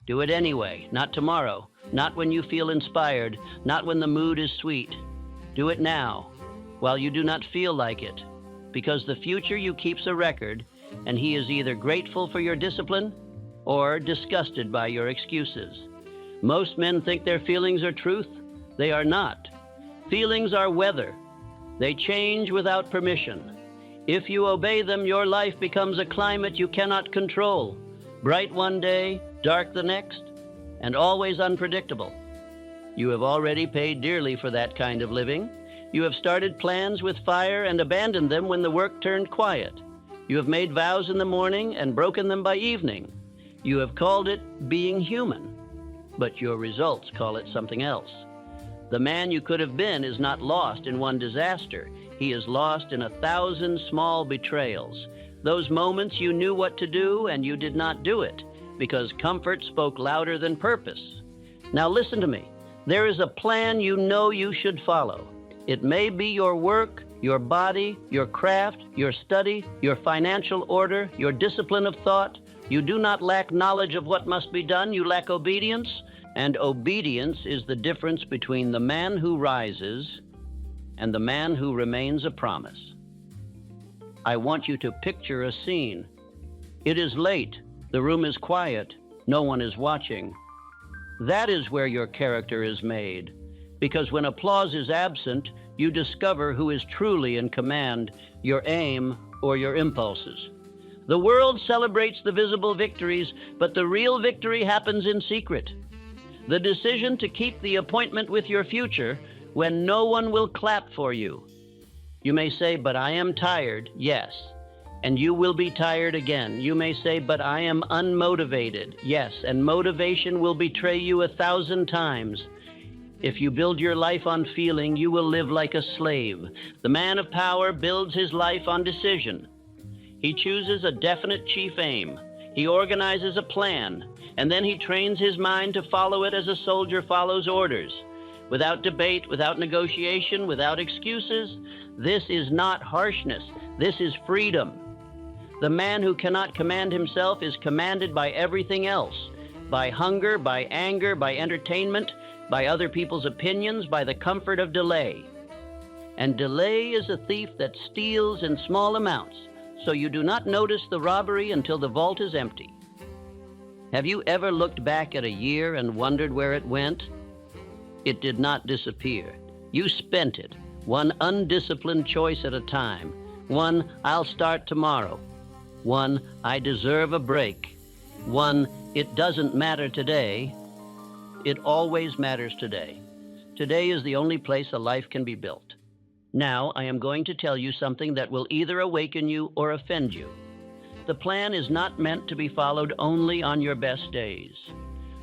Do it anyway, not tomorrow, not when you feel inspired, not when the mood is sweet. Do it now, while you do not feel like it, because the future you keeps a record, and he is either grateful for your discipline or disgusted by your excuses. Most men think their feelings are truth. They are not. Feelings are weather. They change without permission. If you obey them, your life becomes a climate you cannot control. Bright one day, dark the next, and always unpredictable. You have already paid dearly for that kind of living. You have started plans with fire and abandoned them when the work turned quiet. You have made vows in the morning and broken them by evening. You have called it being human, but your results call it something else. The man you could have been is not lost in one disaster. He is lost in 1,000 small betrayals. Those moments you knew what to do and you did not do it because comfort spoke louder than purpose. Now listen to me. There is a plan you know you should follow. It may be your work, your body, your craft, your study, your financial order, your discipline of thought. You do not lack knowledge of what must be done. You lack obedience. And obedience is the difference between the man who rises and the man who remains a promise. I want you to picture a scene. It is late. The room is quiet. No one is watching. That is where your character is made. Because when applause is absent, you discover who is truly in command, your aim or your impulses. The world celebrates the visible victories, but the real victory happens in secret. The decision to keep the appointment with your future when no one will clap for you. You may say, but I am tired. Yes. And you will be tired again. You may say, but I am unmotivated. Yes. And motivation will betray you 1,000 times. If you build your life on feeling, you will live like a slave. The man of power builds his life on decision. He chooses a definite chief aim. He organizes a plan, and then he trains his mind to follow it as a soldier follows orders. Without debate, without negotiation, without excuses. This is not harshness. This is freedom. The man who cannot command himself is commanded by everything else, by hunger, by anger, by entertainment, by other people's opinions, by the comfort of delay. And delay is a thief that steals in small amounts, so you do not notice the robbery until the vault is empty. Have you ever looked back at a year and wondered where it went? It did not disappear. You spent it, one undisciplined choice at a time. One, I'll start tomorrow. One, I deserve a break. One, it doesn't matter today. It always matters today. Today is the only place a life can be built. Now, I am going to tell you something that will either awaken you or offend you. The plan is not meant to be followed only on your best days.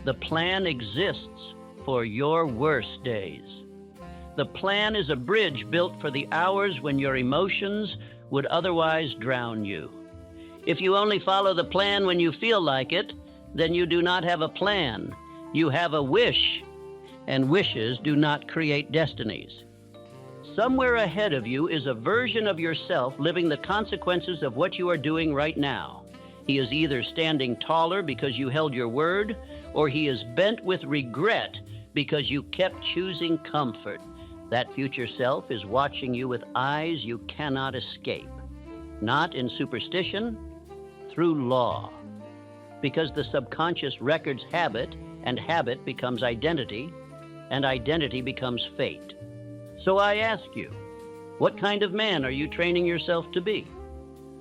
The plan exists for your worst days. The plan is a bridge built for the hours when your emotions would otherwise drown you. If you only follow the plan when you feel like it, then you do not have a plan. You have a wish, and wishes do not create destinies. Somewhere ahead of you is a version of yourself living the consequences of what you are doing right now. He is either standing taller because you held your word, or he is bent with regret because you kept choosing comfort. That future self is watching you with eyes you cannot escape. Not in superstition, through law. Because the subconscious records habit, and habit becomes identity, and identity becomes fate. So I ask you, what kind of man are you training yourself to be?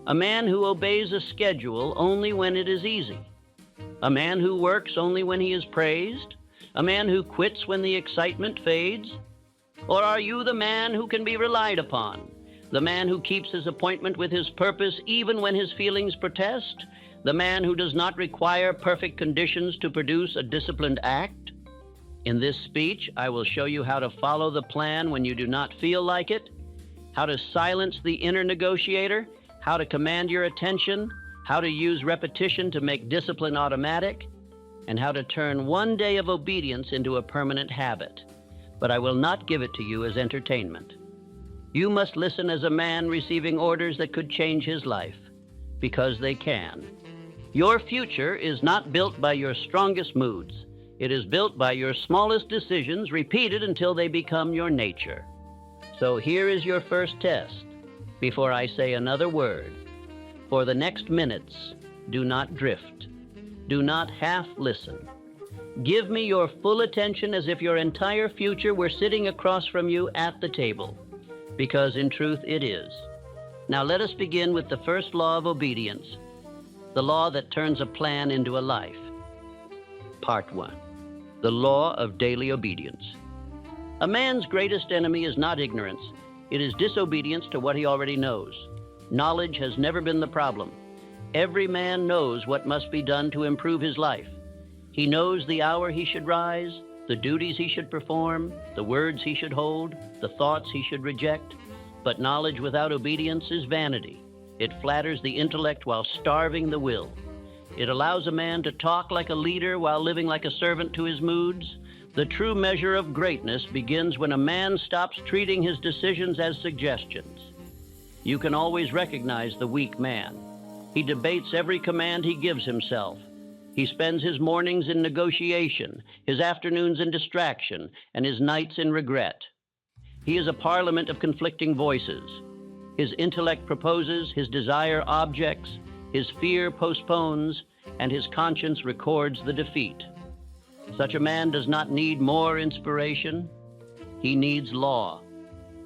A man who obeys a schedule only when it is easy? A man who works only when he is praised? A man who quits when the excitement fades? Or are you the man who can be relied upon? The man who keeps his appointment with his purpose even when his feelings protest? The man who does not require perfect conditions to produce a disciplined act? In this speech, I will show you how to follow the plan when you do not feel like it, how to silence the inner negotiator, how to command your attention, how to use repetition to make discipline automatic, and how to turn one day of obedience into a permanent habit. But I will not give it to you as entertainment. You must listen as a man receiving orders that could change his life, because they can. Your future is not built by your strongest moods. It is built by your smallest decisions repeated until they become your nature. So here is your first test. Before I say another word, for the next minutes, do not drift. Do not half listen. Give me your full attention as if your entire future were sitting across from you at the table, because in truth it is. Now let us begin with the first law of obedience, the law that turns a plan into a life. Part 1. The law of daily obedience. A man's greatest enemy is not ignorance. It is disobedience to what he already knows. Knowledge has never been the problem. Every man knows what must be done to improve his life. He knows the hour he should rise, the duties he should perform, the words he should hold, the thoughts he should reject. But knowledge without obedience is vanity. It flatters the intellect while starving the will. It allows a man to talk like a leader while living like a servant to his moods. The true measure of greatness begins when a man stops treating his decisions as suggestions. You can always recognize the weak man. He debates every command he gives himself. He spends his mornings in negotiation, his afternoons in distraction, and his nights in regret. He is a parliament of conflicting voices. His intellect proposes, his desire objects, his fear postpones, and his conscience records the defeat. Such a man does not need more inspiration. He needs law.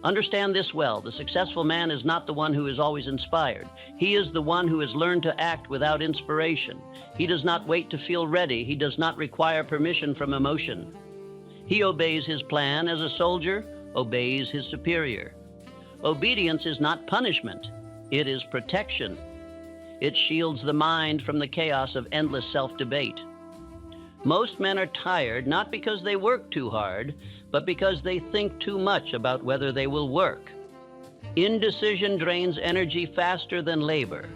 Understand this well. The successful man is not the one who is always inspired. He is the one who has learned to act without inspiration. He does not wait to feel ready. He does not require permission from emotion. He obeys his plan as a soldier obeys his superior. Obedience is not punishment. It is protection. It shields the mind from the chaos of endless self-debate. Most men are tired not because they work too hard, but because they think too much about whether they will work. Indecision drains energy faster than labor.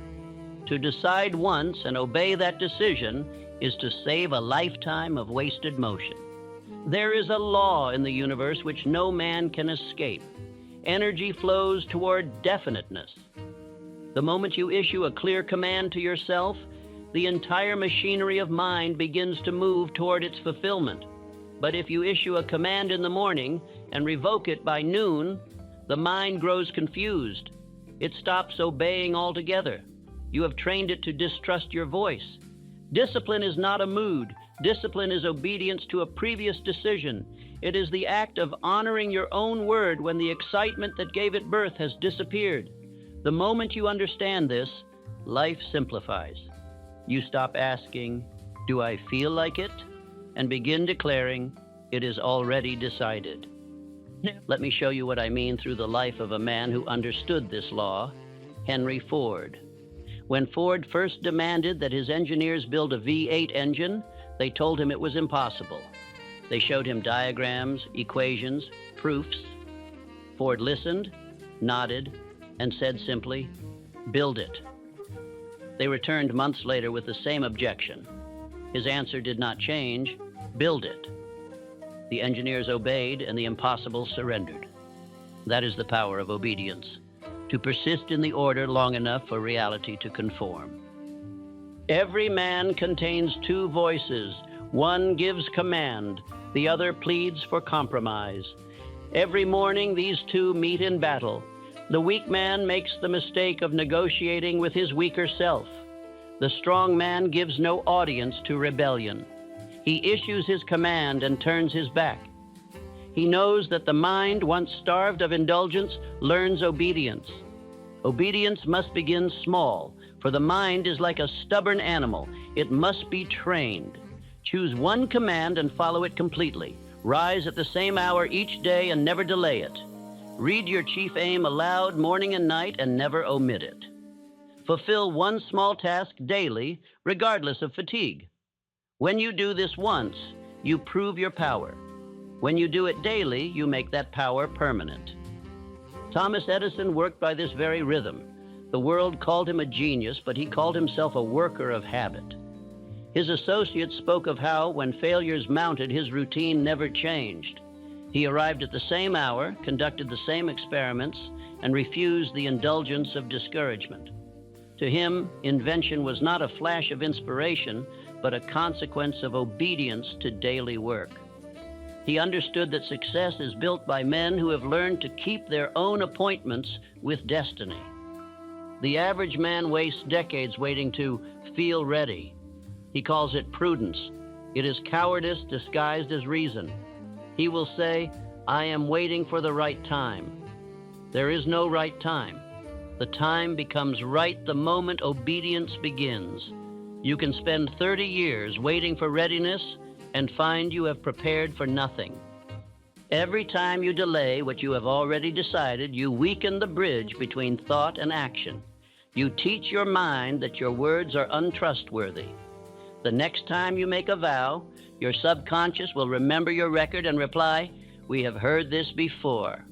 To decide once and obey that decision is to save a lifetime of wasted motion. There is a law in the universe which no man can escape. Energy flows toward definiteness. The moment you issue a clear command to yourself, the entire machinery of mind begins to move toward its fulfillment. But if you issue a command in the morning and revoke it by noon, the mind grows confused. It stops obeying altogether. You have trained it to distrust your voice. Discipline is not a mood. Discipline is obedience to a previous decision. It is the act of honoring your own word when the excitement that gave it birth has disappeared. The moment you understand this, life simplifies. You stop asking, "Do I feel like it?" and begin declaring, "It is already decided." Let me show you what I mean through the life of a man who understood this law, Henry Ford. When Ford first demanded that his engineers build a V8 engine, they told him it was impossible. They showed him diagrams, equations, proofs. Ford listened, nodded, and said simply, "Build it." They returned months later with the same objection. His answer did not change, "Build it." The engineers obeyed and the impossible surrendered. That is the power of obedience, to persist in the order long enough for reality to conform. Every man contains two voices. One gives command, the other pleads for compromise. Every morning these two meet in battle. The weak man makes the mistake of negotiating with his weaker self. The strong man gives no audience to rebellion. He issues his command and turns his back. He knows that the mind, once starved of indulgence, learns obedience. Obedience must begin small, for the mind is like a stubborn animal. It must be trained. Choose one command and follow it completely. Rise at the same hour each day and never delay it. Read your chief aim aloud morning and night and never omit it. Fulfill one small task daily, regardless of fatigue. When you do this once, you prove your power. When you do it daily, you make that power permanent. Thomas Edison worked by this very rhythm. The world called him a genius, but he called himself a worker of habit. His associates spoke of how, when failures mounted, his routine never changed. He arrived at the same hour, conducted the same experiments, and refused the indulgence of discouragement. To him, invention was not a flash of inspiration, but a consequence of obedience to daily work. He understood that success is built by men who have learned to keep their own appointments with destiny. The average man wastes decades waiting to feel ready. He calls it prudence. It is cowardice disguised as reason. He will say, "I am waiting for the right time." There is no right time. The time becomes right the moment obedience begins. You can spend 30 years waiting for readiness and find you have prepared for nothing. Every time you delay what you have already decided, you weaken the bridge between thought and action. You teach your mind that your words are untrustworthy. The next time you make a vow, your subconscious will remember your record and reply, "We have heard this before."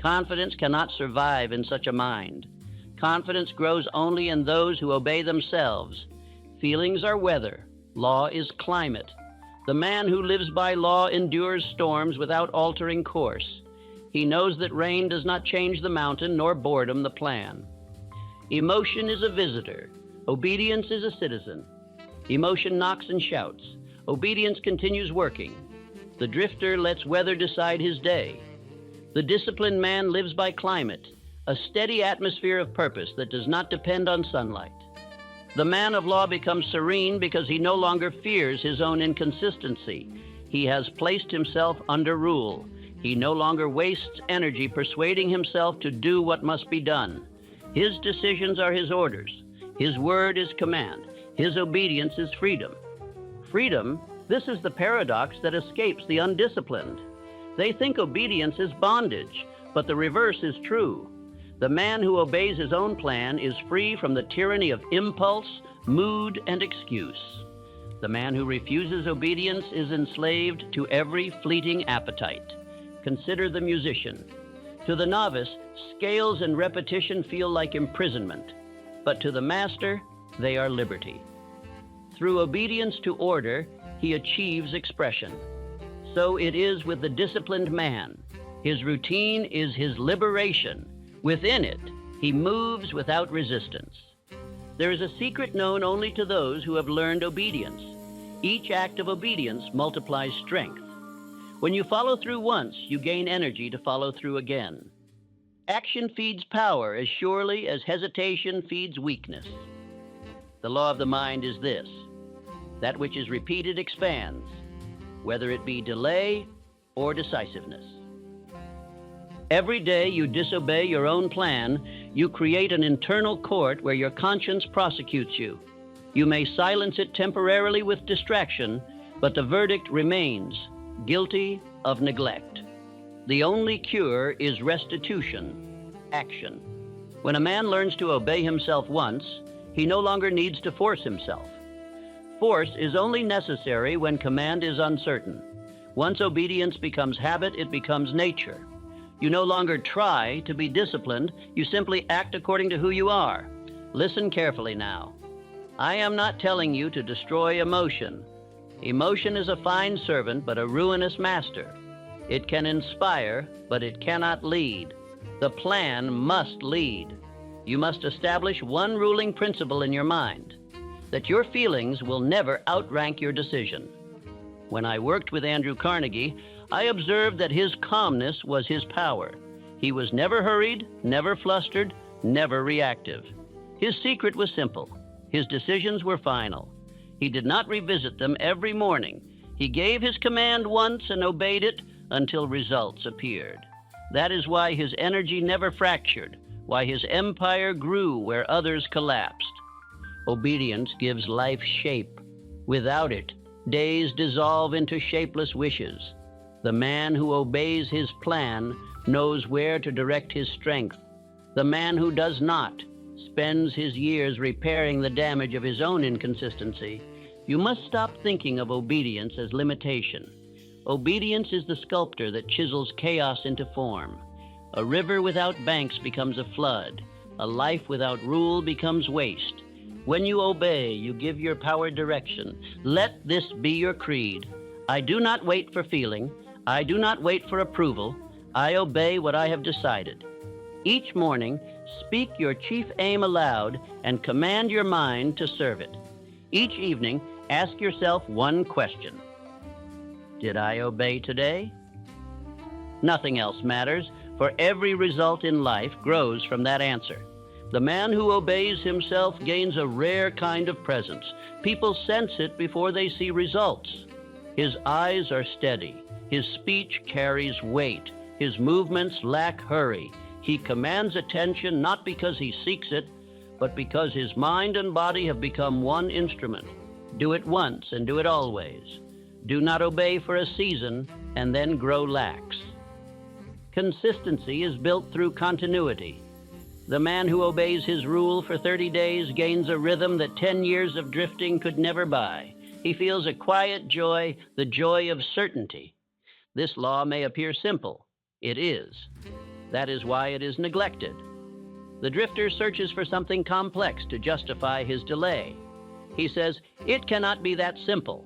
Confidence cannot survive in such a mind. Confidence grows only in those who obey themselves. Feelings are weather. Law is climate. The man who lives by law endures storms without altering course. He knows that rain does not change the mountain, nor boredom the plan. Emotion is a visitor. Obedience is a citizen. Emotion knocks and shouts. Obedience continues working. The drifter lets weather decide his day. The disciplined man lives by climate, a steady atmosphere of purpose that does not depend on sunlight. The man of law becomes serene because he no longer fears his own inconsistency. He has placed himself under rule. He no longer wastes energy persuading himself to do what must be done. His decisions are his orders. His word is command. His obedience is freedom. Freedom, this is the paradox that escapes the undisciplined. They think obedience is bondage, but the reverse is true. The man who obeys his own plan is free from the tyranny of impulse, mood, and excuse. The man who refuses obedience is enslaved to every fleeting appetite. Consider the musician. To the novice, scales and repetition feel like imprisonment, but to the master, they are liberty. Through obedience to order, he achieves expression. So it is with the disciplined man. His routine is his liberation. Within it, he moves without resistance. There is a secret known only to those who have learned obedience. Each act of obedience multiplies strength. When you follow through once, you gain energy to follow through again. Action feeds power as surely as hesitation feeds weakness. The law of the mind is this: that which is repeated expands, whether it be delay or decisiveness. Every day you disobey your own plan, you create an internal court where your conscience prosecutes you. You may silence it temporarily with distraction, but the verdict remains: guilty of neglect. The only cure is restitution, action. When a man learns to obey himself once, he no longer needs to force himself. Force is only necessary when command is uncertain. Once obedience becomes habit, it becomes nature. You no longer try to be disciplined, you simply act according to who you are. Listen carefully now. I am not telling you to destroy emotion. Emotion is a fine servant, but a ruinous master. It can inspire, but it cannot lead. The plan must lead. You must establish one ruling principle in your mind: that your feelings will never outrank your decision. When I worked with Andrew Carnegie, I observed that his calmness was his power. He was never hurried, never flustered, never reactive. His secret was simple. His decisions were final. He did not revisit them every morning. He gave his command once and obeyed it until results appeared. That is why his energy never fractured, why his empire grew where others collapsed. Obedience gives life shape. Without it, days dissolve into shapeless wishes. The man who obeys his plan knows where to direct his strength. The man who does not spends his years repairing the damage of his own inconsistency. You must stop thinking of obedience as limitation. Obedience is the sculptor that chisels chaos into form. A river without banks becomes a flood. A life without rule becomes waste. When you obey, you give your power direction. Let this be your creed. I do not wait for feeling. I do not wait for approval. I obey what I have decided. Each morning, Speak your chief aim aloud and command your mind to serve it. Each evening, ask yourself one question. Did I obey today? Nothing else matters, for every result in life grows from that answer. The man who obeys himself gains a rare kind of presence. People sense it before they see results. His eyes are steady. His speech carries weight. His movements lack hurry. He commands attention not because he seeks it, but because his mind and body have become one instrument. Do it once and do it always. Do not obey for a season and then grow lax. Consistency is built through continuity. The man who obeys his rule for 30 days gains a rhythm that 10 years of drifting could never buy. He feels a quiet joy, the joy of certainty. This law may appear simple. It is. That is why it is neglected. The drifter searches for something complex to justify his delay. He says, "It cannot be that simple."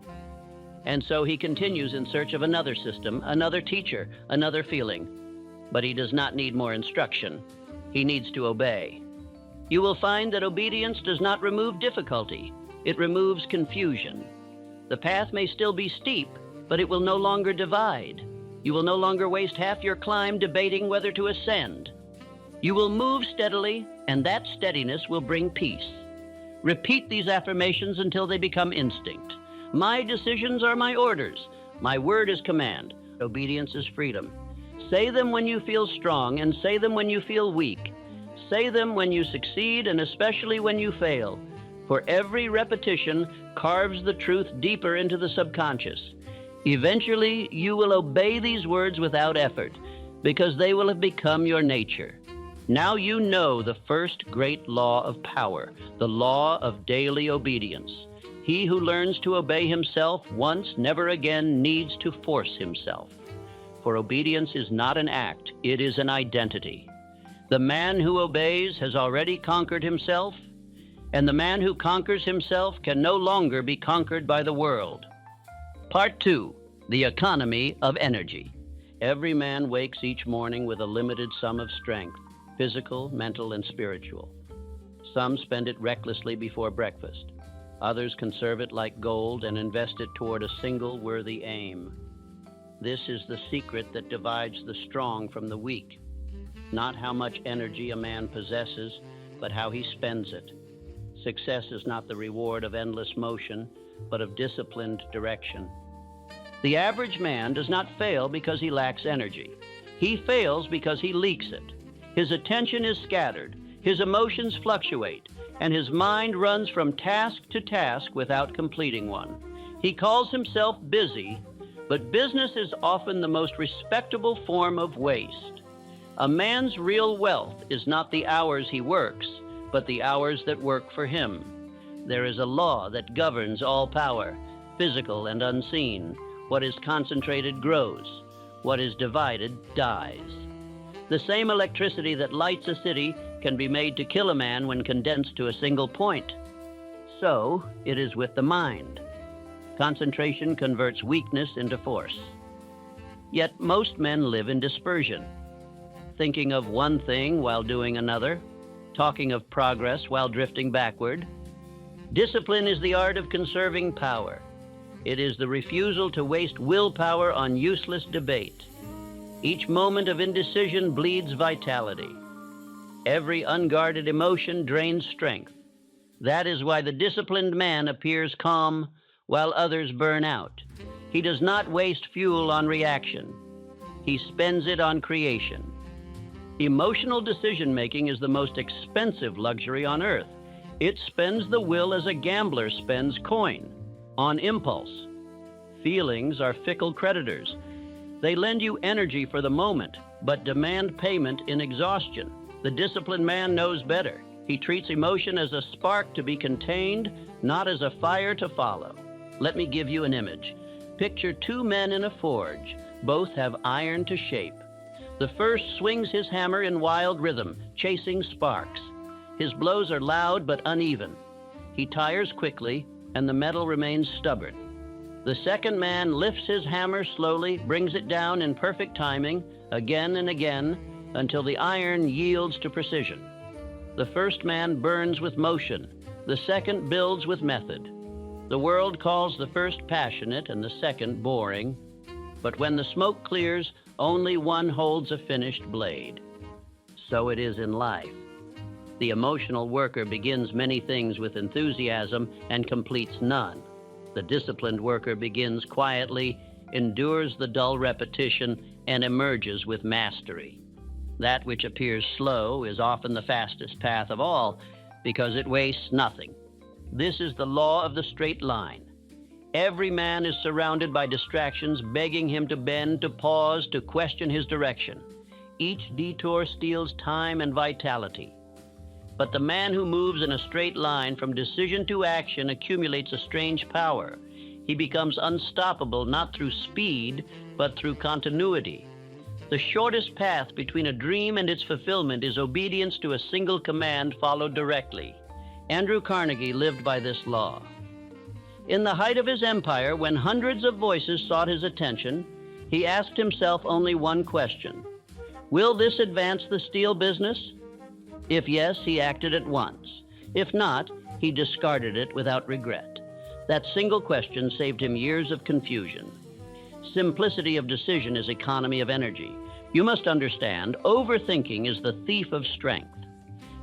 And so he continues in search of another system, another teacher, another feeling. But he does not need more instruction. He needs to obey. You will find that obedience does not remove difficulty. It removes confusion. The path may still be steep, but it will no longer divide. You will no longer waste half your climb debating whether to ascend. You will move steadily, and that steadiness will bring peace. Repeat these affirmations until they become instinct. My decisions are my orders. My word is command. Obedience is freedom. Say them when you feel strong, and say them when you feel weak. Say them when you succeed, and especially when you fail. For every repetition carves the truth deeper into the subconscious. Eventually, you will obey these words without effort, because they will have become your nature. Now you know the first great law of power, the law of daily obedience. He who learns to obey himself once, never again needs to force himself. For obedience is not an act, it is an identity. The man who obeys has already conquered himself, and the man who conquers himself can no longer be conquered by the world. Part 2, the economy of energy. Every man wakes each morning with a limited sum of strength, physical, mental, and spiritual. Some spend it recklessly before breakfast. Others conserve it like gold and invest it toward a single worthy aim. This is the secret that divides the strong from the weak. Not how much energy a man possesses, but how he spends it. Success is not the reward of endless motion, but of disciplined direction. The average man does not fail because he lacks energy. He fails because he leaks it. His attention is scattered, his emotions fluctuate, and his mind runs from task to task without completing one. He calls himself busy, but business is often the most respectable form of waste. A man's real wealth is not the hours he works, but the hours that work for him. There is a law that governs all power, physical and unseen. What is concentrated grows. What is divided dies. The same electricity that lights a city can be made to kill a man when condensed to a single point. So it is with the mind. Concentration converts weakness into force. Yet most men live in dispersion, thinking of one thing while doing another, talking of progress while drifting backward. Discipline is the art of conserving power. It is the refusal to waste willpower on useless debate. Each moment of indecision bleeds vitality. Every unguarded emotion drains strength. That is why the disciplined man appears calm while others burn out. He does not waste fuel on reaction. He spends it on creation. Emotional decision-making is the most expensive luxury on earth. It spends the will as a gambler spends coin, on impulse. Feelings are fickle creditors. They lend you energy for the moment, but demand payment in exhaustion. The disciplined man knows better. He treats emotion as a spark to be contained, not as a fire to follow. Let me give you an image. Picture two men in a forge. Both have iron to shape. The first swings his hammer in wild rhythm, chasing sparks. His blows are loud but uneven. He tires quickly, and the metal remains stubborn. The second man lifts his hammer slowly, brings it down in perfect timing, again and again, until the iron yields to precision. The first man burns with motion. The second builds with method. The world calls the first passionate and the second boring. But when the smoke clears, only one holds a finished blade. So it is in life. The emotional worker begins many things with enthusiasm and completes none. The disciplined worker begins quietly, endures the dull repetition, and emerges with mastery. That which appears slow is often the fastest path of all because it wastes nothing. This is the law of the straight line. Every man is surrounded by distractions begging him to bend, to pause, to question his direction. Each detour steals time and vitality. But the man who moves in a straight line from decision to action accumulates a strange power. He becomes unstoppable not through speed, but through continuity. The shortest path between a dream and its fulfillment is obedience to a single command followed directly. Andrew Carnegie lived by this law. In the height of his empire, when hundreds of voices sought his attention, he asked himself only one question: will this advance the steel business? If yes, he acted at once. If not, he discarded it without regret. That single question saved him years of confusion. Simplicity of decision is economy of energy. You must understand, overthinking is the thief of strength.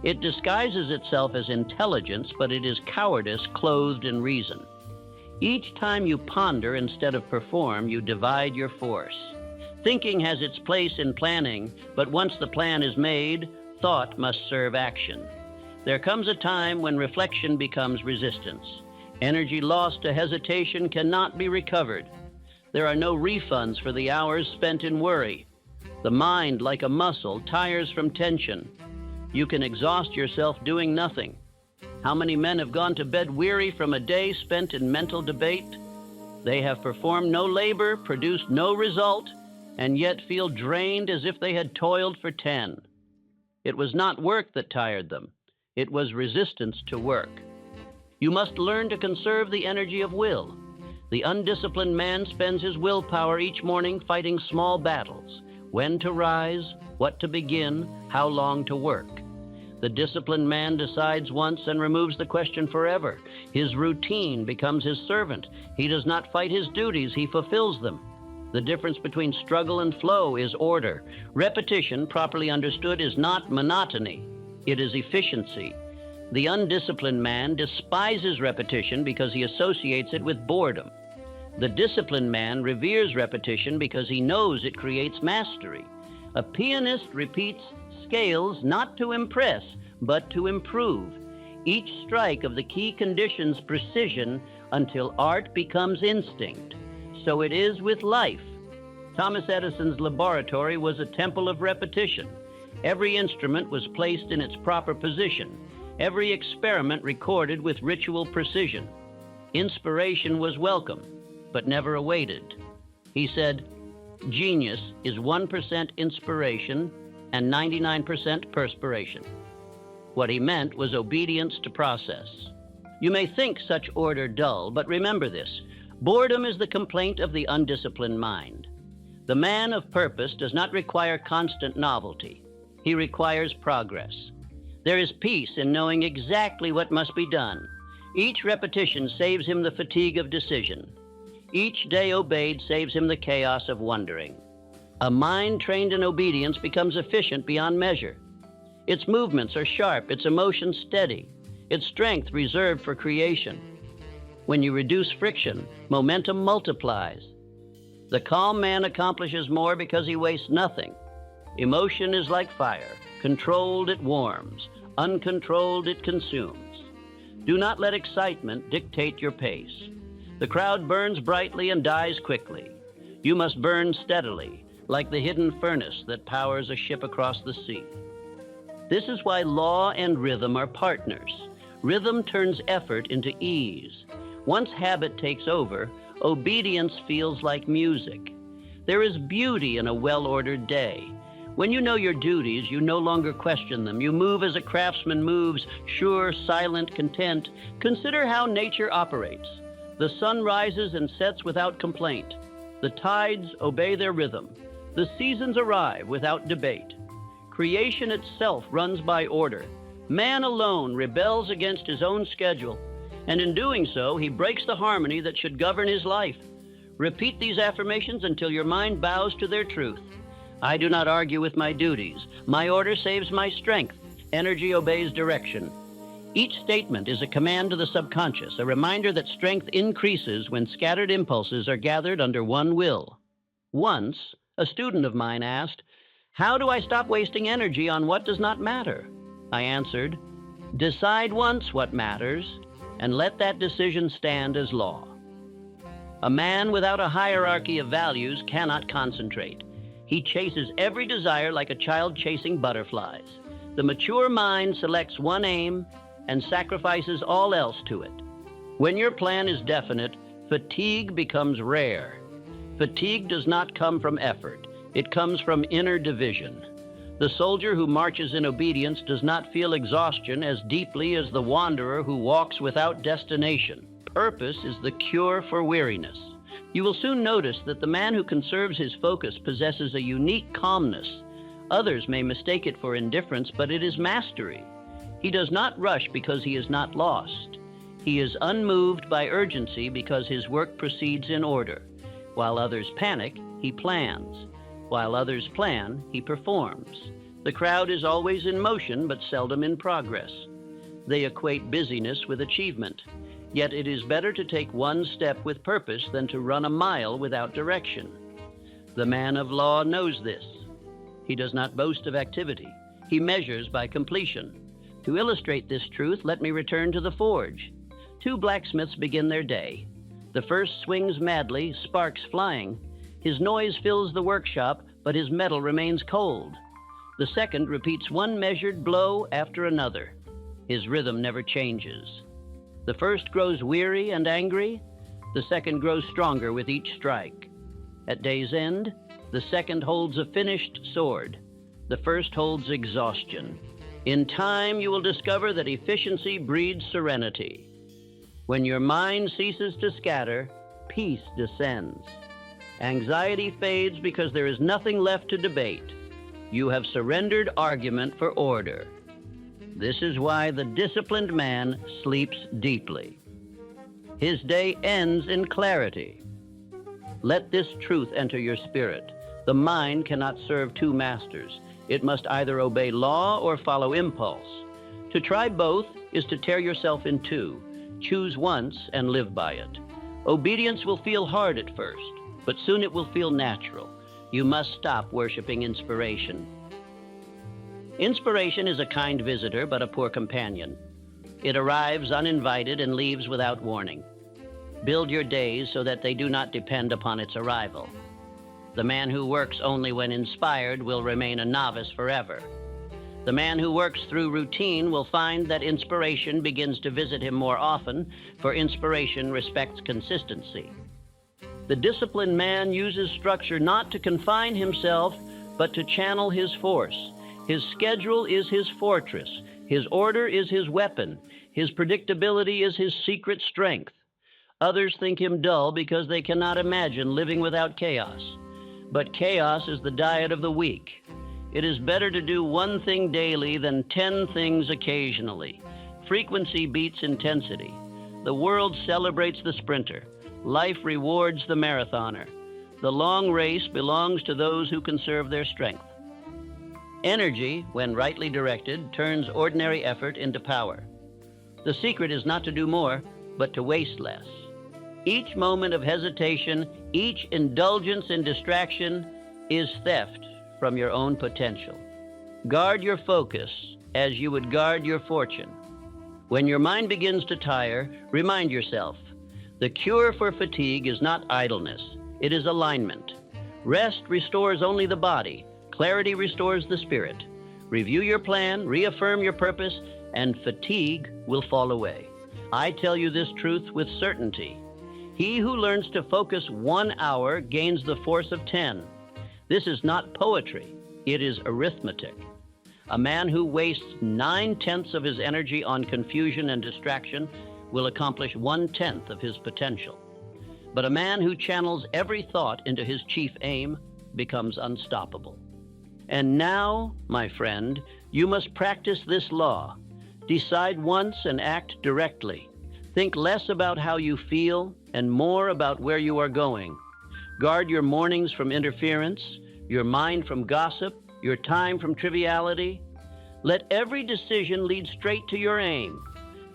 It disguises itself as intelligence, but it is cowardice clothed in reason. Each time you ponder instead of perform, you divide your force. Thinking has its place in planning, but once the plan is made, thought must serve action. There comes a time when reflection becomes resistance. Energy lost to hesitation cannot be recovered. There are no refunds for the hours spent in worry. The mind, like a muscle, tires from tension. You can exhaust yourself doing nothing. How many men have gone to bed weary from a day spent in mental debate? They have performed no labor, produced no result, and yet feel drained as if they had toiled for 10. It was not work that tired them. It was resistance to work. You must learn to conserve the energy of will. The undisciplined man spends his willpower each morning fighting small battles: when to rise, what to begin, how long to work. The disciplined man decides once and removes the question forever. His routine becomes his servant. He does not fight his duties, he fulfills them. The difference between struggle and flow is order. Repetition, properly understood, is not monotony. It is efficiency. The undisciplined man despises repetition because he associates it with boredom. The disciplined man reveres repetition because he knows it creates mastery. A pianist repeats scales not to impress, but to improve. Each strike of the key conditions precision until art becomes instinct. So it is with life. Thomas Edison's laboratory was a temple of repetition. Every instrument was placed in its proper position. Every experiment recorded with ritual precision. Inspiration was welcome, but never awaited. He said, "Genius is 1% inspiration and 99% perspiration." What he meant was obedience to process. You may think such order dull, but remember this: boredom is the complaint of the undisciplined mind. The man of purpose does not require constant novelty. He requires progress. There is peace in knowing exactly what must be done. Each repetition saves him the fatigue of decision. Each day obeyed saves him the chaos of wondering. A mind trained in obedience becomes efficient beyond measure. Its movements are sharp, its emotions steady, its strength reserved for creation. When you reduce friction, momentum multiplies. The calm man accomplishes more because he wastes nothing. Emotion is like fire. Controlled, it warms. Uncontrolled, it consumes. Do not let excitement dictate your pace. The crowd burns brightly and dies quickly. You must burn steadily, like the hidden furnace that powers a ship across the sea. This is why law and rhythm are partners. Rhythm turns effort into ease. Once habit takes over, obedience feels like music. There is beauty in a well-ordered day. When you know your duties, you no longer question them. You move as a craftsman moves, sure, silent, content. Consider how nature operates. The sun rises and sets without complaint. The tides obey their rhythm. The seasons arrive without debate. Creation itself runs by order. Man alone rebels against his own schedule, and in doing so, he breaks the harmony that should govern his life. Repeat these affirmations until your mind bows to their truth. I do not argue with my duties. My order saves my strength. Energy obeys direction. Each statement is a command to the subconscious, a reminder that strength increases when scattered impulses are gathered under one will. Once, a student of mine asked, "How do I stop wasting energy on what does not matter?" I answered, "Decide once what matters, and let that decision stand as law." A man without a hierarchy of values cannot concentrate. He chases every desire like a child chasing butterflies. The mature mind selects one aim and sacrifices all else to it. When your plan is definite, fatigue becomes rare. Fatigue does not come from effort. It comes from inner division. The soldier who marches in obedience does not feel exhaustion as deeply as the wanderer who walks without destination. Purpose is the cure for weariness. You will soon notice that the man who conserves his focus possesses a unique calmness. Others may mistake it for indifference, but it is mastery. He does not rush because he is not lost. He is unmoved by urgency because his work proceeds in order. While others panic, he plans. While others plan, he performs. The crowd is always in motion, but seldom in progress. They equate busyness with achievement. Yet it is better to take one step with purpose than to run a mile without direction. The man of law knows this. He does not boast of activity. He measures by completion. To illustrate this truth, let me return to the forge. Two blacksmiths begin their day. The first swings madly, sparks flying. His noise fills the workshop, but his metal remains cold. The second repeats one measured blow after another. His rhythm never changes. The first grows weary and angry. The second grows stronger with each strike. At day's end, the second holds a finished sword. The first holds exhaustion. In time, you will discover that efficiency breeds serenity. When your mind ceases to scatter, peace descends. Anxiety fades because there is nothing left to debate. You have surrendered argument for order. This is why the disciplined man sleeps deeply. His day ends in clarity. Let this truth enter your spirit. The mind cannot serve two masters. It must either obey law or follow impulse. To try both is to tear yourself in two. Choose once and live by it. Obedience will feel hard at first, but soon it will feel natural. You must stop worshiping inspiration. Inspiration is a kind visitor, but a poor companion. It arrives uninvited and leaves without warning. Build your days so that they do not depend upon its arrival. The man who works only when inspired will remain a novice forever. The man who works through routine will find that inspiration begins to visit him more often, for inspiration respects consistency. The disciplined man uses structure not to confine himself, but to channel his force. His schedule is his fortress. His order is his weapon. His predictability is his secret strength. Others think him dull because they cannot imagine living without chaos. But chaos is the diet of the weak. It is better to do one thing daily than 10 things occasionally. Frequency beats intensity. The world celebrates the sprinter. Life rewards the marathoner. The long race belongs to those who conserve their strength. Energy, when rightly directed, turns ordinary effort into power. The secret is not to do more, but to waste less. Each moment of hesitation, each indulgence in distraction is theft from your own potential. Guard your focus as you would guard your fortune. When your mind begins to tire, remind yourself, the cure for fatigue is not idleness, it is alignment. Rest restores only the body, clarity restores the spirit. Review your plan, reaffirm your purpose, and fatigue will fall away. I tell you this truth with certainty. He who learns to focus 1 hour gains the force of 10. This is not poetry, it is arithmetic. A man who wastes 9/10 of his energy on confusion and distraction will accomplish 1/10 of his potential. But a man who channels every thought into his chief aim becomes unstoppable. And now, my friend, you must practice this law. Decide once and act directly. Think less about how you feel and more about where you are going. Guard your mornings from interference, your mind from gossip, your time from triviality. Let every decision lead straight to your aim.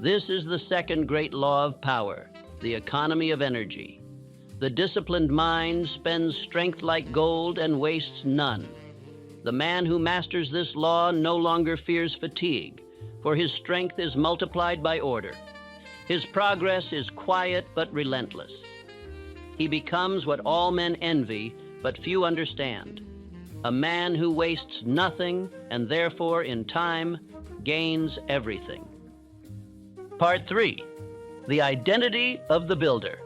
This is the second great law of power, the economy of energy. The disciplined mind spends strength like gold and wastes none. The man who masters this law no longer fears fatigue, for his strength is multiplied by order. His progress is quiet but relentless. He becomes what all men envy, but few understand. A man who wastes nothing and therefore in time gains everything. Part 3, the identity of the builder.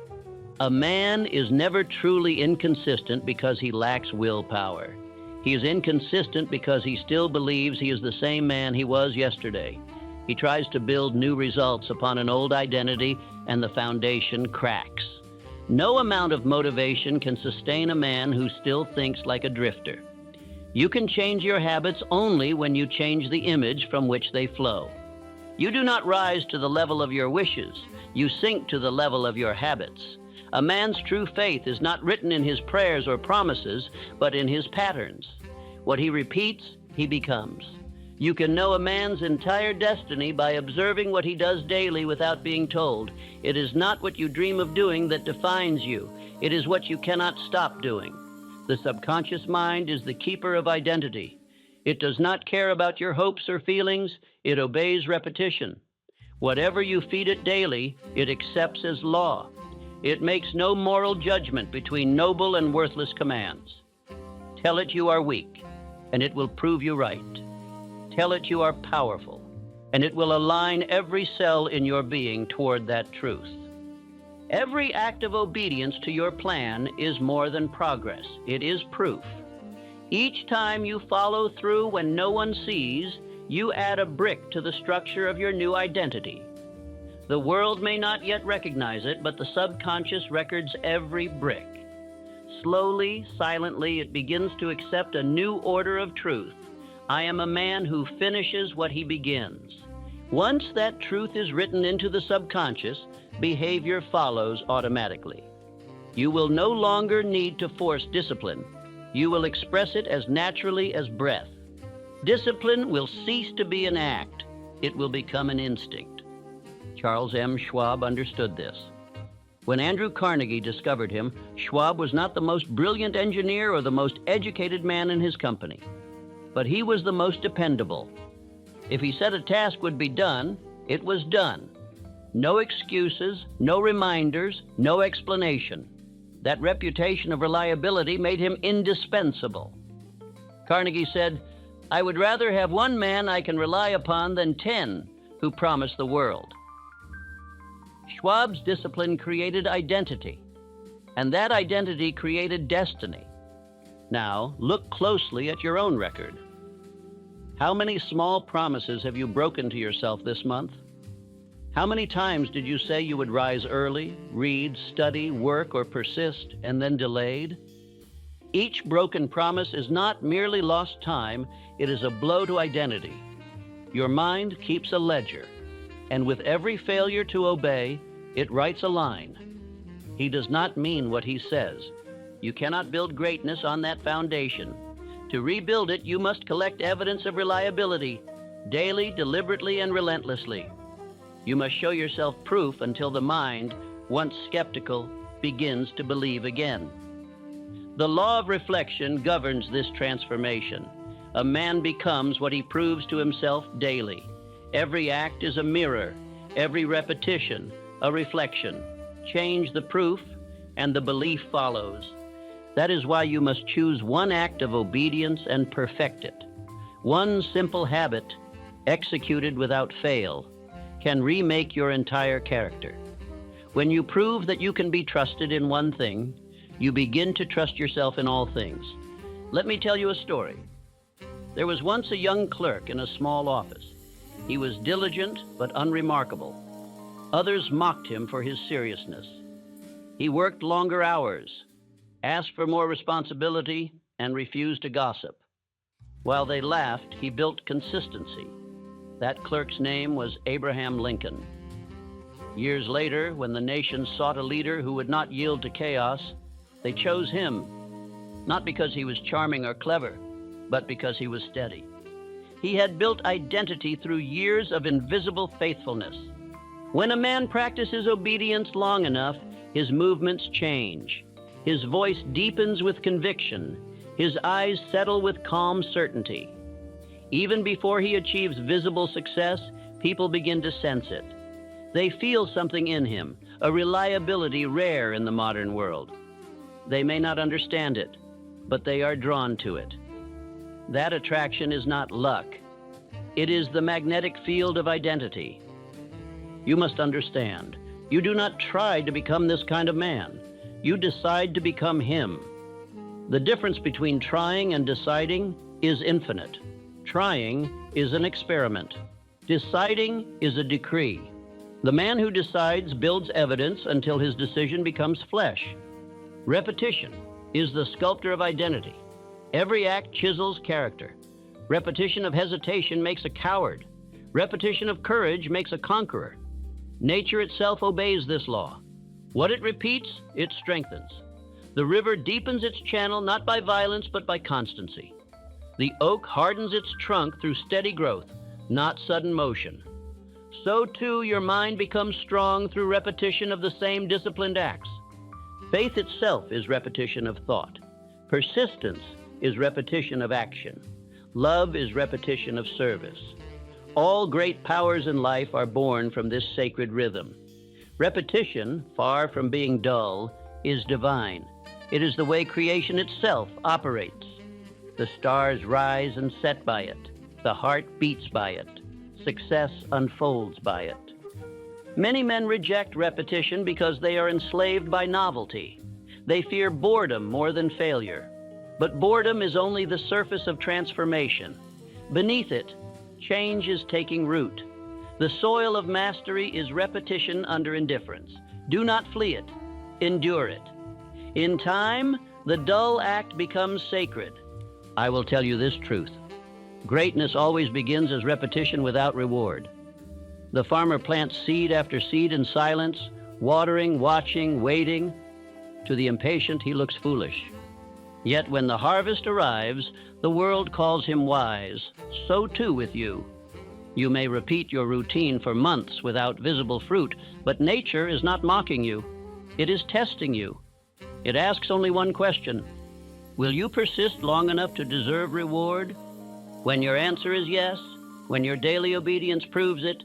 A man is never truly inconsistent because he lacks willpower. He is inconsistent because he still believes he is the same man he was yesterday. He tries to build new results upon an old identity, and the foundation cracks. No amount of motivation can sustain a man who still thinks like a drifter. You can change your habits only when you change the image from which they flow. You do not rise to the level of your wishes. You sink to the level of your habits. A man's true faith is not written in his prayers or promises, but in his patterns. What he repeats, he becomes. You can know a man's entire destiny by observing what he does daily without being told. It is not what you dream of doing that defines you. It is what you cannot stop doing. The subconscious mind is the keeper of identity. It does not care about your hopes or feelings. It obeys repetition. Whatever you feed it daily, it accepts as law. It makes no moral judgment between noble and worthless commands. Tell it you are weak, and it will prove you right. Tell it you are powerful, and it will align every cell in your being toward that truth. Every act of obedience to your plan is more than progress. It is proof. Each time you follow through when no one sees, you add a brick to the structure of your new identity. The world may not yet recognize it, but the subconscious records every brick. Slowly, silently, it begins to accept a new order of truth. I am a man who finishes what he begins. Once that truth is written into the subconscious, behavior follows automatically. You will no longer need to force discipline. You will express it as naturally as breath. Discipline will cease to be an act. It will become an instinct. Charles M. Schwab understood this. When Andrew Carnegie discovered him, Schwab was not the most brilliant engineer or the most educated man in his company, but he was the most dependable. If he said a task would be done, it was done. No excuses, no reminders, no explanation. That reputation of reliability made him indispensable. Carnegie said, "I would rather have one man I can rely upon than 10 who promise the world." Schwab's discipline created identity, and that identity created destiny. Now, look closely at your own record. How many small promises have you broken to yourself this month? How many times did you say you would rise early, read, study, work, or persist, and then delayed? Each broken promise is not merely lost time, it is a blow to identity. Your mind keeps a ledger, and with every failure to obey, it writes a line. He does not mean what he says. You cannot build greatness on that foundation. To rebuild it, you must collect evidence of reliability, daily, deliberately, and relentlessly. You must show yourself proof until the mind, once skeptical, begins to believe again. The law of reflection governs this transformation. A man becomes what he proves to himself daily. Every act is a mirror, every repetition a reflection. Change the proof, and the belief follows. That is why you must choose one act of obedience and perfect it. One simple habit, executed without fail, can remake your entire character. When you prove that you can be trusted in one thing, you begin to trust yourself in all things. Let me tell you a story. There was once a young clerk in a small office. He was diligent but unremarkable. Others mocked him for his seriousness. He worked longer hours, asked for more responsibility, and refused to gossip. While they laughed, he built consistency. That clerk's name was Abraham Lincoln. Years later, when the nation sought a leader who would not yield to chaos, they chose him, not because he was charming or clever, but because he was steady. He had built identity through years of invisible faithfulness. When a man practices obedience long enough, his movements change. His voice deepens with conviction. His eyes settle with calm certainty. Even before he achieves visible success, people begin to sense it. They feel something in him, a reliability rare in the modern world. They may not understand it, but they are drawn to it. That attraction is not luck. It is the magnetic field of identity. You must understand, you do not try to become this kind of man. You decide to become him. The difference between trying and deciding is infinite. Trying is an experiment. Deciding is a decree. The man who decides builds evidence until his decision becomes flesh. Repetition is the sculptor of identity. Every act chisels character. Repetition of hesitation makes a coward. Repetition of courage makes a conqueror. Nature itself obeys this law. What it repeats, it strengthens. The river deepens its channel not by violence but by constancy. The oak hardens its trunk through steady growth, not sudden motion. So too your mind becomes strong through repetition of the same disciplined acts. Faith itself is repetition of thought. Persistence is repetition of action. Love is repetition of service. All great powers in life are born from this sacred rhythm. Repetition, far from being dull, is divine. It is the way creation itself operates. The stars rise and set by it. The heart beats by it. Success unfolds by it. Many men reject repetition because they are enslaved by novelty. They fear boredom more than failure. But boredom is only the surface of transformation. Beneath it, change is taking root. The soil of mastery is repetition under indifference. Do not flee it. Endure it. In time, the dull act becomes sacred. I will tell you this truth. Greatness always begins as repetition without reward. The farmer plants seed after seed in silence, watering, watching, waiting. To the impatient, he looks foolish. Yet when the harvest arrives, the world calls him wise. So too with you. You may repeat your routine for months without visible fruit, but nature is not mocking you. It is testing you. It asks only one question. Will you persist long enough to deserve reward? When your answer is yes, when your daily obedience proves it,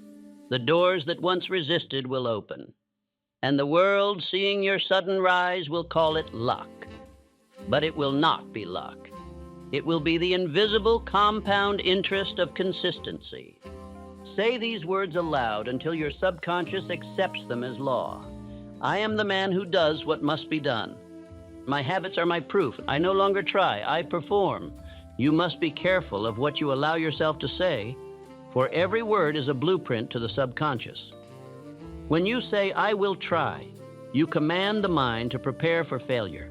the doors that once resisted will open. And the world, seeing your sudden rise, will call it luck. But it will not be luck. It will be the invisible compound interest of consistency. Say these words aloud until your subconscious accepts them as law. I am the man who does what must be done. My habits are my proof. I no longer try, I perform. You must be careful of what you allow yourself to say, for every word is a blueprint to the subconscious. When you say, I will try, you command the mind to prepare for failure.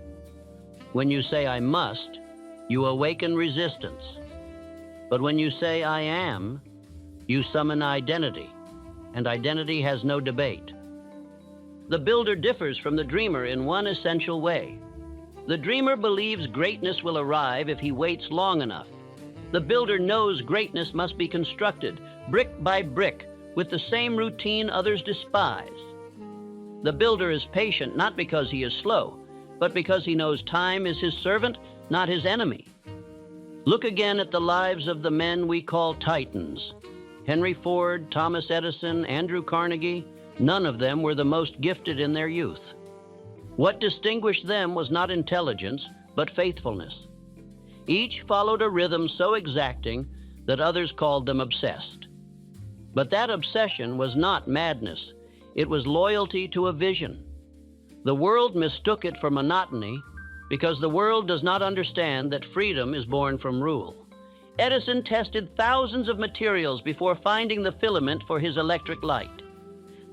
When you say, I must, you awaken resistance. But when you say, I am, you summon identity, and identity has no debate. The builder differs from the dreamer in one essential way. The dreamer believes greatness will arrive if he waits long enough. The builder knows greatness must be constructed, brick by brick, with the same routine others despise. The builder is patient not because he is slow, but because he knows time is his servant, not his enemy. Look again at the lives of the men we call titans. Henry Ford, Thomas Edison, Andrew Carnegie, none of them were the most gifted in their youth. What distinguished them was not intelligence, but faithfulness. Each followed a rhythm so exacting that others called them obsessed. But that obsession was not madness. It was loyalty to a vision. The world mistook it for monotony because the world does not understand that freedom is born from rule. Edison tested thousands of materials before finding the filament for his electric light.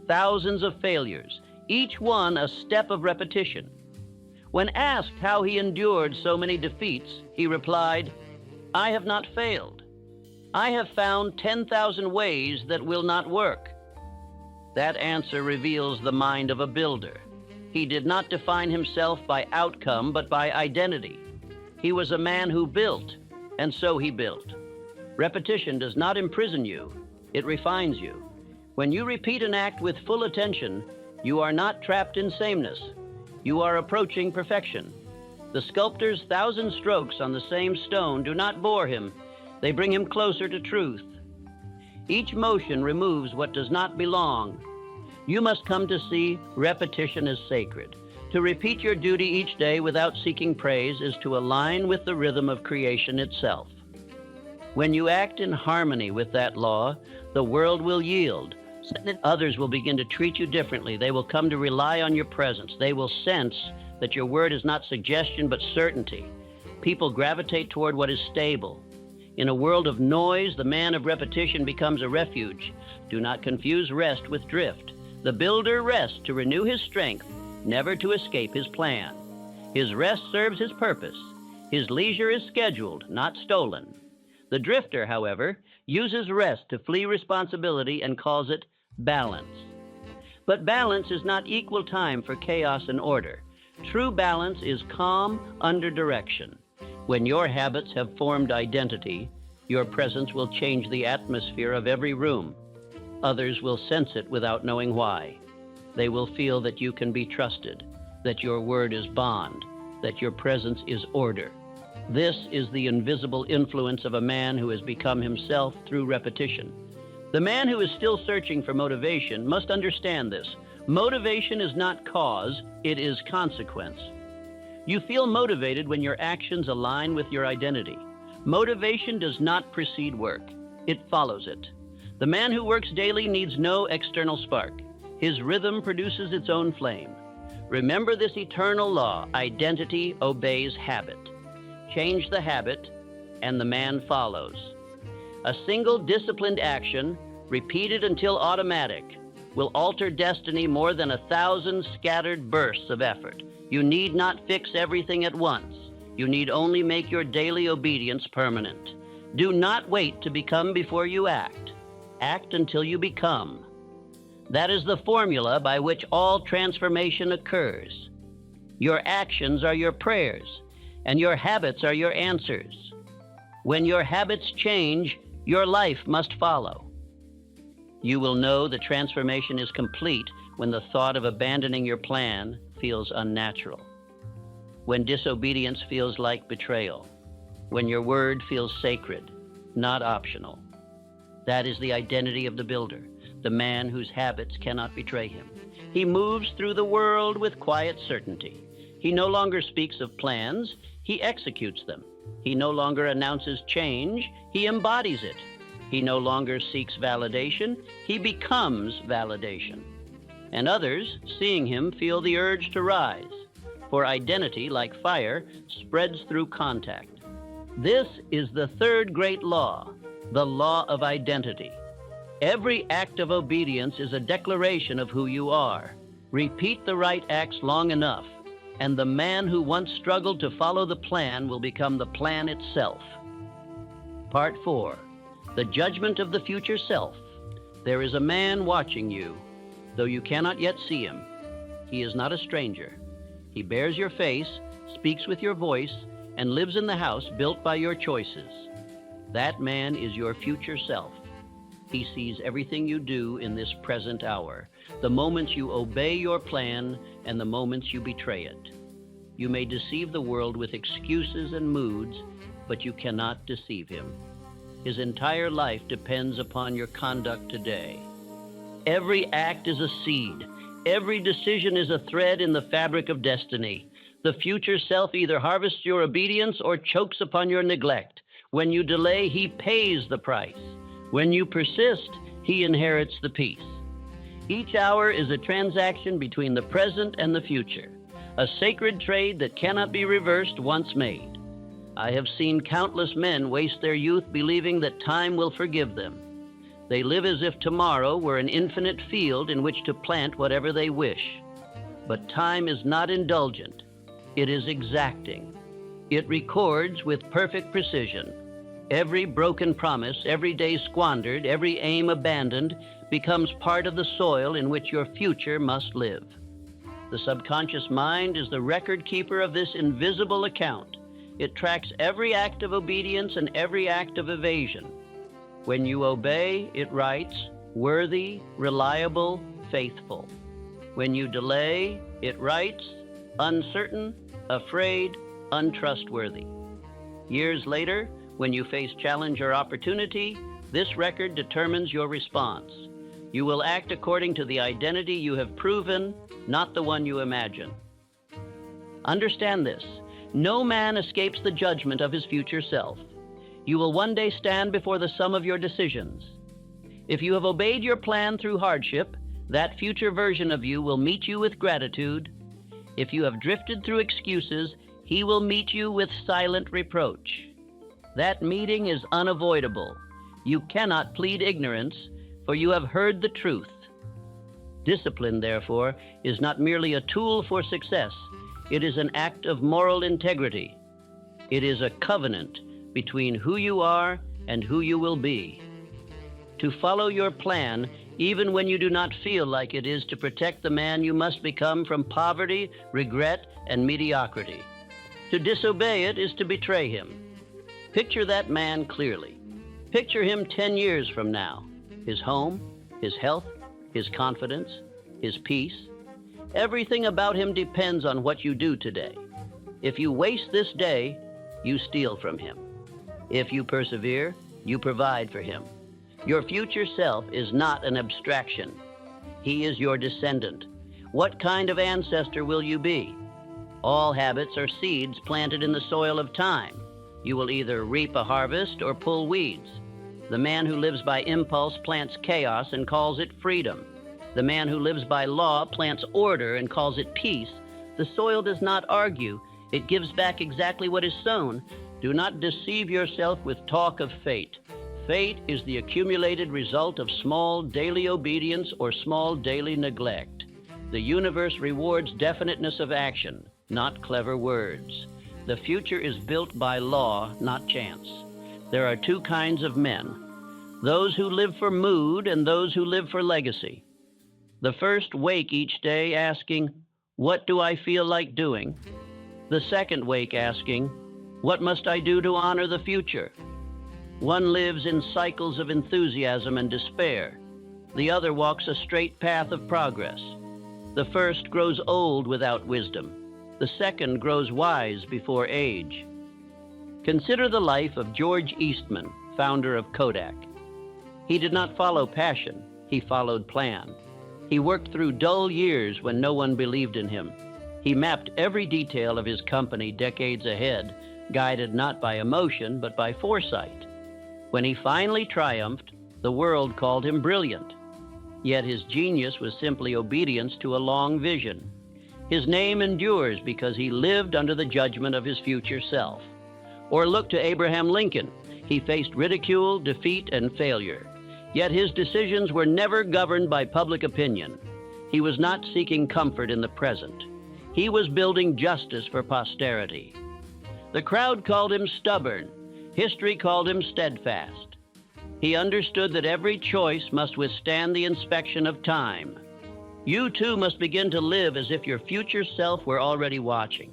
Thousands of failures, each one a step of repetition. When asked how he endured so many defeats, he replied, I have not failed. I have found 10,000 ways that will not work. That answer reveals the mind of a builder. He did not define himself by outcome, but by identity. He was a man who built, and so he built. Repetition does not imprison you, it refines you. When you repeat an act with full attention, you are not trapped in sameness. You are approaching perfection. The sculptor's 1,000 strokes on the same stone do not bore him. They bring him closer to truth. Each motion removes what does not belong. You must come to see repetition as sacred. To repeat your duty each day without seeking praise is to align with the rhythm of creation itself. When you act in harmony with that law, the world will yield. Others will begin to treat you differently. They will come to rely on your presence. They will sense that your word is not suggestion but certainty. People gravitate toward what is stable. In a world of noise, the man of repetition becomes a refuge. Do not confuse rest with drift. The builder rests to renew his strength, never to escape his plan. His rest serves his purpose. His leisure is scheduled, not stolen. The drifter, however, uses rest to flee responsibility and calls it balance. But balance is not equal time for chaos and order. True balance is calm under direction. When your habits have formed identity, your presence will change the atmosphere of every room. Others will sense it without knowing why. They will feel that you can be trusted, that your word is bond, that your presence is order. This is the invisible influence of a man who has become himself through repetition. The man who is still searching for motivation must understand this. Motivation is not cause, it is consequence. You feel motivated when your actions align with your identity. Motivation does not precede work, it follows it. The man who works daily needs no external spark. His rhythm produces its own flame. Remember this eternal law: identity obeys habit. Change the habit, and the man follows. A single disciplined action, repeated until automatic, will alter destiny more than 1,000 scattered bursts of effort. You need not fix everything at once. You need only make your daily obedience permanent. Do not wait to become before you act. Act until you become. That is the formula by which all transformation occurs. Your actions are your prayers, and your habits are your answers. When your habits change, your life must follow. You will know the transformation is complete when the thought of abandoning your plan feels unnatural, when disobedience feels like betrayal, when your word feels sacred, not optional. That is the identity of the builder, the man whose habits cannot betray him. He moves through the world with quiet certainty. He no longer speaks of plans, he executes them. He no longer announces change, he embodies it. He no longer seeks validation, he becomes validation. And others, seeing him, feel the urge to rise. For identity, like fire, spreads through contact. This is the third great law, the law of identity. Every act of obedience is a declaration of who you are. Repeat the right acts long enough, and the man who once struggled to follow the plan will become the plan itself. Part 4. The judgment of the future self. There is a man watching you, though you cannot yet see him. He is not a stranger. He bears your face, speaks with your voice, and lives in the house built by your choices. That man is your future self. He sees everything you do in this present hour, the moments you obey your plan and the moments you betray it. You may deceive the world with excuses and moods, but you cannot deceive him. His entire life depends upon your conduct today. Every act is a seed. Every decision is a thread in the fabric of destiny. The future self either harvests your obedience or chokes upon your neglect. When you delay, he pays the price. When you persist, he inherits the peace. Each hour is a transaction between the present and the future, a sacred trade that cannot be reversed once made. I have seen countless men waste their youth believing that time will forgive them. They live as if tomorrow were an infinite field in which to plant whatever they wish. But time is not indulgent. It is exacting. It records with perfect precision. Every broken promise, every day squandered, every aim abandoned becomes part of the soil in which your future must live. The subconscious mind is the record keeper of this invisible account. It tracks every act of obedience and every act of evasion. When you obey, it writes, worthy, reliable, faithful. When you delay, it writes, uncertain, afraid, untrustworthy. Years later, when you face challenge or opportunity, this record determines your response. You will act according to the identity you have proven, not the one you imagine. Understand this. No man escapes the judgment of his future self. You will one day stand before the sum of your decisions. If you have obeyed your plan through hardship, that future version of you will meet you with gratitude. If you have drifted through excuses, he will meet you with silent reproach. That meeting is unavoidable. You cannot plead ignorance, for you have heard the truth. Discipline, therefore, is not merely a tool for success. It is an act of moral integrity. It is a covenant between who you are and who you will be. To follow your plan, even when you do not feel like it, is to protect the man you must become from poverty, regret, and mediocrity. To disobey it is to betray him. Picture that man clearly. Picture him 10 years from now. His home, his health, his confidence, his peace. Everything about him depends on what you do today. If you waste this day, you steal from him. If you persevere, you provide for him. Your future self is not an abstraction. He is your descendant. What kind of ancestor will you be? All habits are seeds planted in the soil of time. You will either reap a harvest or pull weeds. The man who lives by impulse plants chaos and calls it freedom. The man who lives by law plants order and calls it peace. The soil does not argue. It gives back exactly what is sown. Do not deceive yourself with talk of fate. Fate is the accumulated result of small daily obedience or small daily neglect. The universe rewards definiteness of action, not clever words. The future is built by law, not chance. There are two kinds of men, those who live for mood and those who live for legacy. The first wake each day asking, what do I feel like doing? The second wake asking, what must I do to honor the future? One lives in cycles of enthusiasm and despair. The other walks a straight path of progress. The first grows old without wisdom. The second grows wise before age. Consider the life of George Eastman, founder of Kodak. He did not follow passion, he followed plan. He worked through dull years when no one believed in him. He mapped every detail of his company decades ahead, guided not by emotion but by foresight. When he finally triumphed, the world called him brilliant. Yet his genius was simply obedience to a long vision. His name endures because he lived under the judgment of his future self. Or look to Abraham Lincoln. He faced ridicule, defeat, and failure. Yet his decisions were never governed by public opinion. He was not seeking comfort in the present. He was building justice for posterity. The crowd called him stubborn. History called him steadfast. He understood that every choice must withstand the inspection of time. You too must begin to live as if your future self were already watching,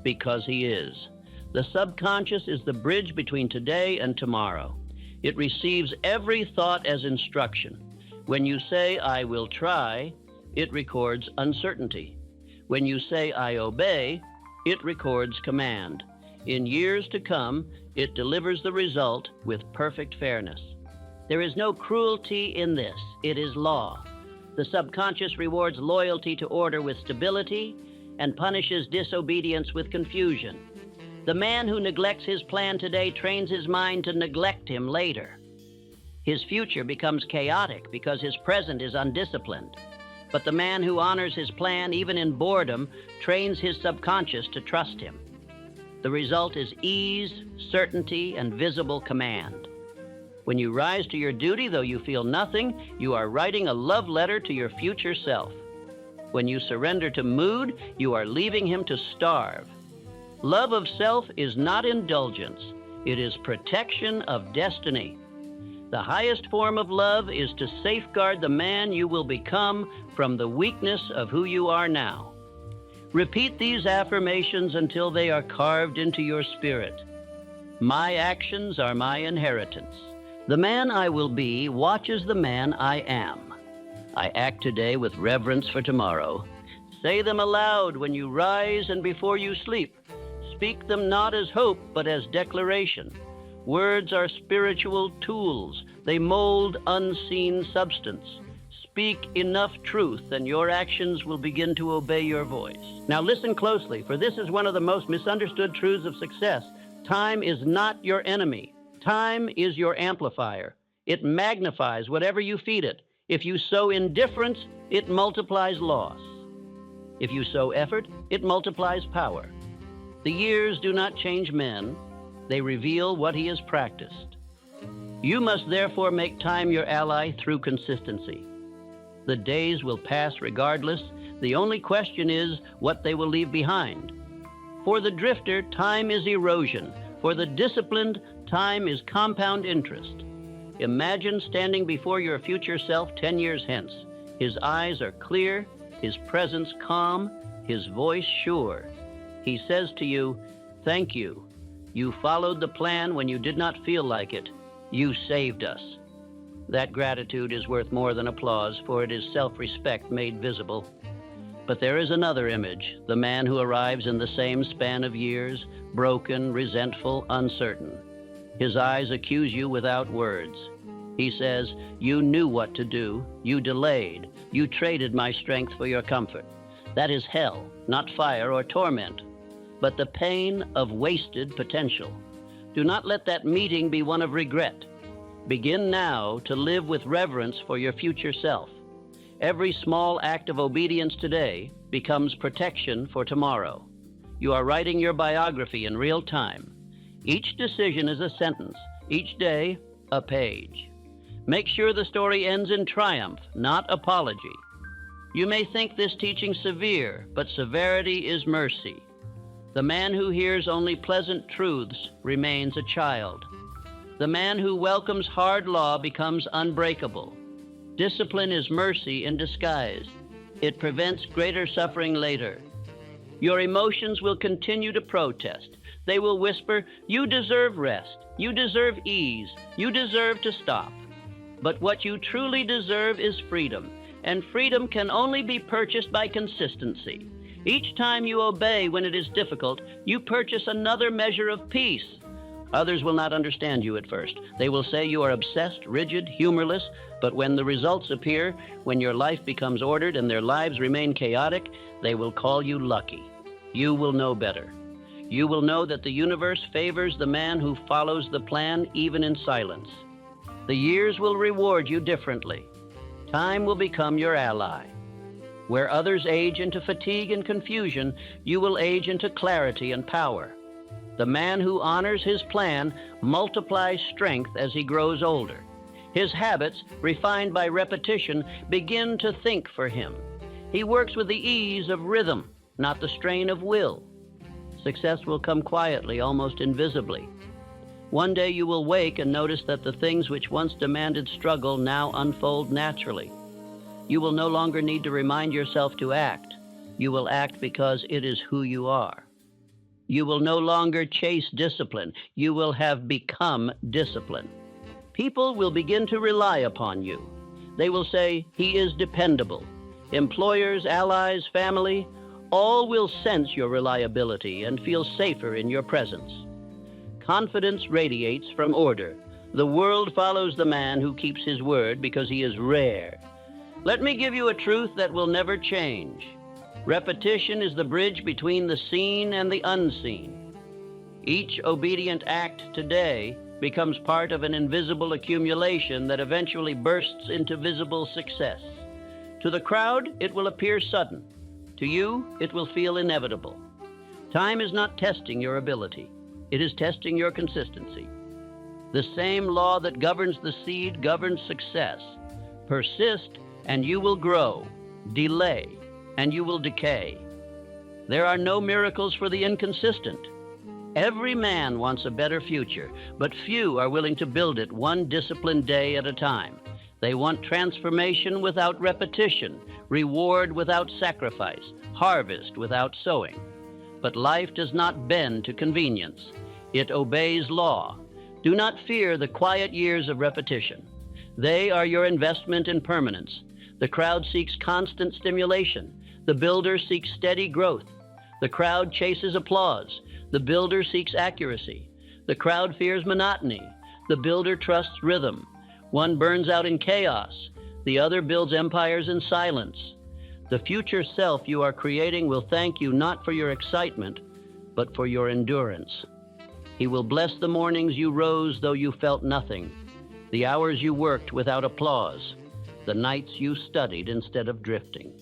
because he is. The subconscious is the bridge between today and tomorrow. It receives every thought as instruction. When you say, I will try, it records uncertainty. When you say, I obey, it records command. In years to come, it delivers the result with perfect fairness. There is no cruelty in this. It is law. The subconscious rewards loyalty to order with stability and punishes disobedience with confusion. The man who neglects his plan today trains his mind to neglect him later. His future becomes chaotic because his present is undisciplined. But the man who honors his plan, even in boredom, trains his subconscious to trust him. The result is ease, certainty, and visible command. When you rise to your duty, though you feel nothing, you are writing a love letter to your future self. When you surrender to mood, you are leaving him to starve. Love of self is not indulgence. It is protection of destiny. The highest form of love is to safeguard the man you will become from the weakness of who you are now. Repeat these affirmations until they are carved into your spirit. My actions are my inheritance. The man I will be watches the man I am. I act today with reverence for tomorrow. Say them aloud when you rise and before you sleep. Speak them not as hope, but as declaration. Words are spiritual tools. They mold unseen substance. Speak enough truth, and your actions will begin to obey your voice. Now listen closely, for this is one of the most misunderstood truths of success. Time is not your enemy. Time is your amplifier. It magnifies whatever you feed it. If you sow indifference, it multiplies loss. If you sow effort, it multiplies power. The years do not change men. They reveal what he has practiced. You must therefore make time your ally through consistency. The days will pass regardless. The only question is what they will leave behind. For the drifter, time is erosion. For the disciplined, time is compound interest. Imagine standing before your future self 10 years hence. His eyes are clear, his presence calm, his voice sure. He says to you, "Thank you. You followed the plan when you did not feel like it. You saved us." That gratitude is worth more than applause, for it is self-respect made visible. But there is another image, the man who arrives in the same span of years, broken, resentful, uncertain. His eyes accuse you without words. He says, "You knew what to do. You delayed. You traded my strength for your comfort." That is hell, not fire or torment, but the pain of wasted potential. Do not let that meeting be one of regret. Begin now to live with reverence for your future self. Every small act of obedience today becomes protection for tomorrow. You are writing your biography in real time. Each decision is a sentence, each day a page. Make sure the story ends in triumph, not apology. You may think this teaching severe, but severity is mercy. The man who hears only pleasant truths remains a child. The man who welcomes hard law becomes unbreakable. Discipline is mercy in disguise. It prevents greater suffering later. Your emotions will continue to protest. They will whisper, "You deserve rest. You deserve ease. You deserve to stop." But what you truly deserve is freedom, and freedom can only be purchased by consistency. Each time you obey when it is difficult, you purchase another measure of peace. Others will not understand you at first. They will say you are obsessed, rigid, humorless, but when the results appear, when your life becomes ordered and their lives remain chaotic, they will call you lucky. You will know better. You will know that the universe favors the man who follows the plan even in silence. The years will reward you differently. Time will become your ally. Where others age into fatigue and confusion, you will age into clarity and power. The man who honors his plan multiplies strength as he grows older. His habits, refined by repetition, begin to think for him. He works with the ease of rhythm, not the strain of will. Success will come quietly, almost invisibly. One day you will wake and notice that the things which once demanded struggle now unfold naturally. You will no longer need to remind yourself to act. You will act because it is who you are. You will no longer chase discipline. You will have become discipline. People will begin to rely upon you. They will say, "He is dependable." Employers, allies, family, all will sense your reliability and feel safer in your presence. Confidence radiates from order. The world follows the man who keeps his word because he is rare. Let me give you a truth that will never change. Repetition is the bridge between the seen and the unseen. Each obedient act today becomes part of an invisible accumulation that eventually bursts into visible success. To the crowd, it will appear sudden. To you, it will feel inevitable. Time is not testing your ability. It is testing your consistency. The same law that governs the seed governs success. Persist, and you will grow. Delay, and you will decay. There are no miracles for the inconsistent. Every man wants a better future, but few are willing to build it one disciplined day at a time. They want transformation without repetition, reward without sacrifice, harvest without sowing. But life does not bend to convenience. It obeys law. Do not fear the quiet years of repetition. They are your investment in permanence. The crowd seeks constant stimulation. The builder seeks steady growth. The crowd chases applause. The builder seeks accuracy. The crowd fears monotony. The builder trusts rhythm. One burns out in chaos. The other builds empires in silence. The future self you are creating will thank you not for your excitement, but for your endurance. He will bless the mornings you rose though you felt nothing, the hours you worked without applause, the nights you studied instead of drifting.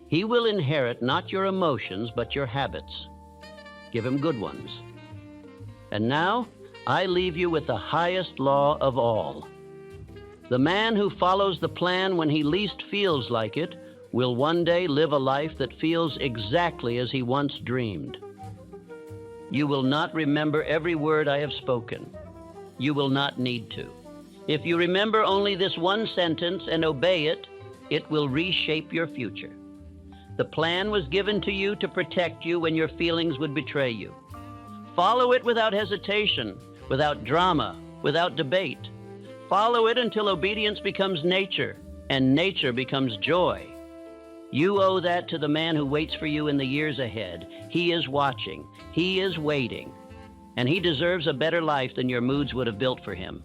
He will inherit not your emotions, but your habits. Give him good ones. And now, I leave you with the highest law of all. The man who follows the plan when he least feels like it will one day live a life that feels exactly as he once dreamed. You will not remember every word I have spoken. You will not need to. If you remember only this one sentence and obey it, it will reshape your future. The plan was given to you to protect you when your feelings would betray you. Follow it without hesitation, without drama, without debate. Follow it until obedience becomes nature, and nature becomes joy. You owe that to the man who waits for you in the years ahead. He is watching. He is waiting. And he deserves a better life than your moods would have built for him.